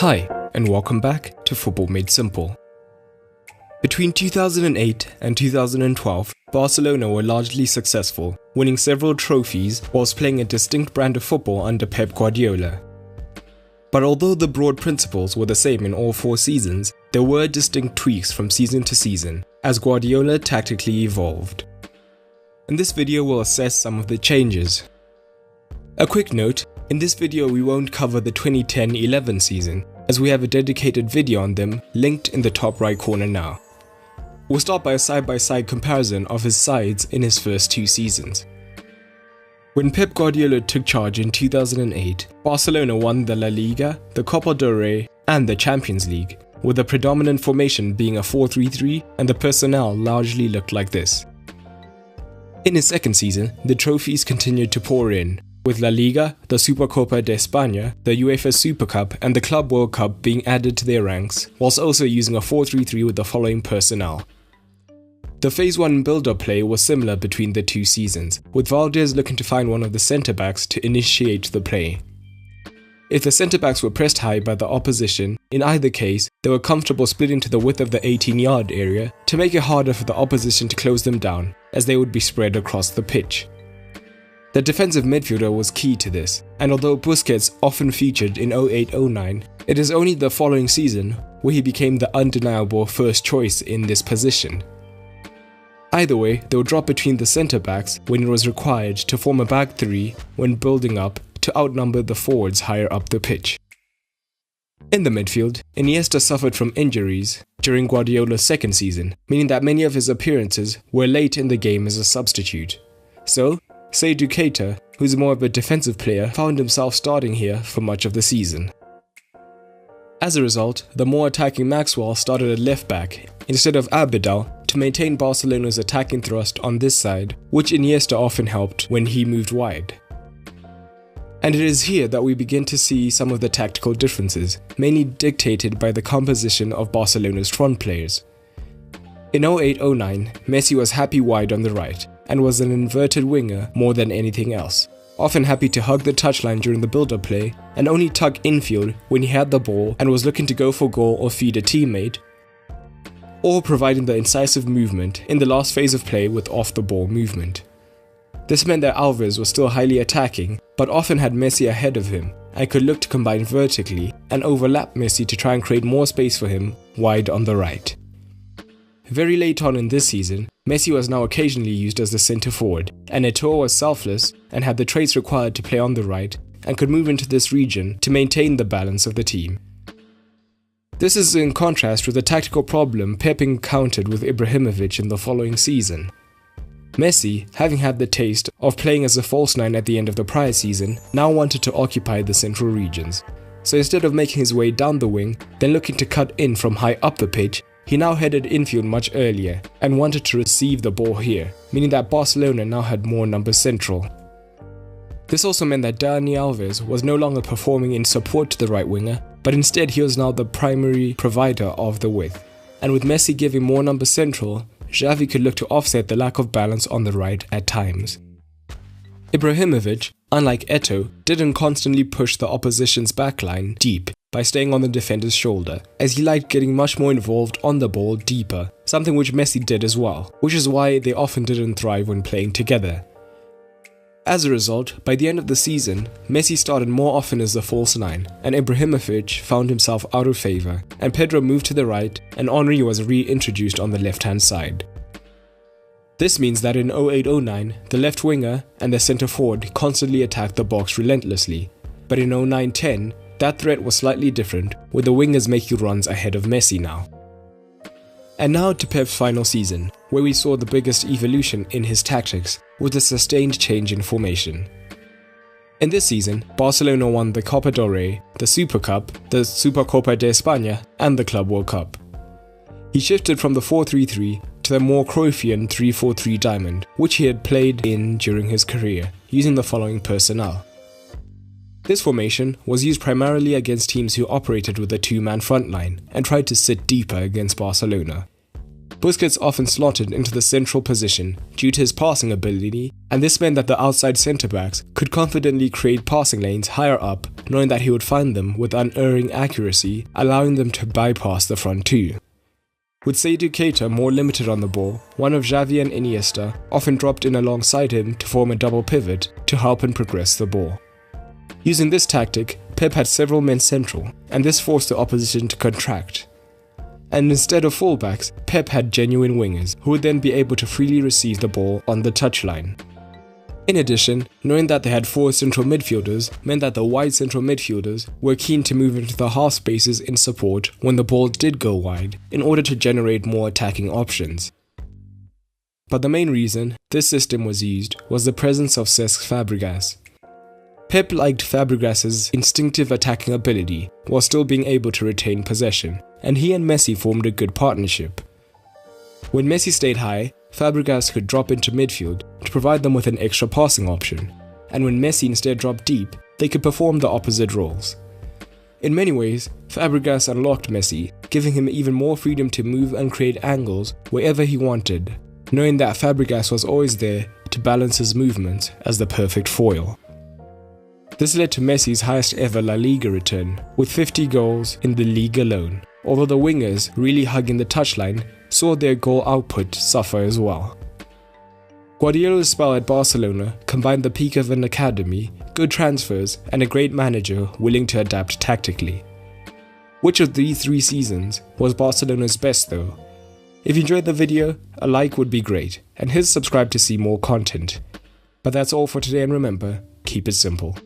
Hi, and welcome back to Football Made Simple. Between 2008 and 2012, Barcelona were largely successful, winning several trophies whilst playing a distinct brand of football under Pep Guardiola. But although the broad principles were the same in all four seasons, there were distinct tweaks from season to season, as Guardiola tactically evolved. In this video we'll assess some of the changes. A quick note, in this video we won't cover the 2010-11 season, as we have a dedicated video on them linked in the top right corner now. We'll start by a side-by-side comparison of his sides in his first two seasons. When Pep Guardiola took charge in 2008, Barcelona won the La Liga, the Copa del Rey, and the Champions League, with the predominant formation being a 4-3-3 and the personnel largely looked like this. In his second season, the trophies continued to pour in, with La Liga, the Supercopa de España, the UEFA Super Cup and the Club World Cup being added to their ranks, whilst also using a 4-3-3 with the following personnel. The Phase 1 build-up play was similar between the two seasons, with Valdez looking to find one of the centre-backs to initiate the play. If the centre-backs were pressed high by the opposition, in either case, they were comfortable splitting to the width of the 18-yard area to make it harder for the opposition to close them down, as they would be spread across the pitch. The defensive midfielder was key to this, and although Busquets often featured in 08-09, it is only the following season where he became the undeniable first choice in this position. Either way, they would drop between the centre-backs when it was required to form a back three when building up to outnumber the forwards higher up the pitch. In the midfield, Iniesta suffered from injuries during Guardiola's second season, meaning that many of his appearances were late in the game as a substitute. So, Seydou Keita, who's more of a defensive player, found himself starting here for much of the season. As a result, the more attacking Maxwell started at left back instead of Abidal to maintain Barcelona's attacking thrust on this side, which Iniesta often helped when he moved wide. And it is here that we begin to see some of the tactical differences, mainly dictated by the composition of Barcelona's front players. In 08-09, Messi was happy wide on the right, and was an inverted winger more than anything else, often happy to hug the touchline during the build-up play and only tuck infield when he had the ball and was looking to go for goal or feed a teammate, or providing the incisive movement in the last phase of play with off-the-ball movement. This meant that Alves was still highly attacking, but often had Messi ahead of him and could look to combine vertically and overlap Messi to try and create more space for him wide on the right. Very late on in this season, Messi was now occasionally used as the centre forward, and Eto'o was selfless and had the traits required to play on the right and could move into this region to maintain the balance of the team. This is in contrast with the tactical problem Pep encountered with Ibrahimovic in the following season. Messi, having had the taste of playing as a false nine at the end of the prior season, now wanted to occupy the central regions. So instead of making his way down the wing, then looking to cut in from high up the pitch, he now headed infield much earlier and wanted to receive the ball here, meaning that Barcelona now had more numbers central. This also meant that Dani Alves was no longer performing in support to the right winger, but instead he was now the primary provider of the width. And with Messi giving more numbers central, Xavi could look to offset the lack of balance on the right at times. Ibrahimovic, unlike Eto'o, didn't constantly push the opposition's backline deep by staying on the defender's shoulder, as he liked getting much more involved on the ball deeper, something which Messi did as well, which is why they often didn't thrive when playing together. As a result, by the end of the season, Messi started more often as the false nine, and Ibrahimovic found himself out of favour, and Pedro moved to the right, and Henry was reintroduced on the left-hand side. This means that in 08-09, the left winger and the centre forward constantly attacked the box relentlessly, but in 09-10, that threat was slightly different, with the wingers making runs ahead of Messi now. And now to Pep's final season, where we saw the biggest evolution in his tactics, with a sustained change in formation. In this season, Barcelona won the Copa del Rey, the Super Cup, the Supercopa de España, and the Club World Cup. He shifted from the 4-3-3 to the more Cruyffian 3-4-3 diamond, which he had played in during his career, using the following personnel. This formation was used primarily against teams who operated with a two-man front line and tried to sit deeper against Barcelona. Busquets often slotted into the central position due to his passing ability, and this meant that the outside centre-backs could confidently create passing lanes higher up, knowing that he would find them with unerring accuracy, allowing them to bypass the front two. With Seydou Keita more limited on the ball, one of Xavi and Iniesta often dropped in alongside him to form a double pivot to help and progress the ball. Using this tactic, Pep had several men central, and this forced the opposition to contract. And instead of fullbacks, Pep had genuine wingers who would then be able to freely receive the ball on the touchline. In addition, knowing that they had 4 central midfielders meant that the wide central midfielders were keen to move into the half spaces in support when the ball did go wide in order to generate more attacking options. But the main reason this system was used was the presence of Cesc Fabregas. Pep liked Fabregas's instinctive attacking ability while still being able to retain possession, and he and Messi formed a good partnership. When Messi stayed high, Fabregas could drop into midfield to provide them with an extra passing option, and when Messi instead dropped deep, they could perform the opposite roles. In many ways, Fabregas unlocked Messi, giving him even more freedom to move and create angles wherever he wanted, knowing that Fabregas was always there to balance his movement as the perfect foil. This led to Messi's highest ever La Liga return, with 50 goals in the league alone, although the wingers really hugging the touchline saw their goal output suffer as well. Guardiola's spell at Barcelona combined the peak of an academy, good transfers, and a great manager willing to adapt tactically. Which of these 3 seasons was Barcelona's best though? If you enjoyed the video, a like would be great, and hit subscribe to see more content. But that's all for today, and remember, keep it simple.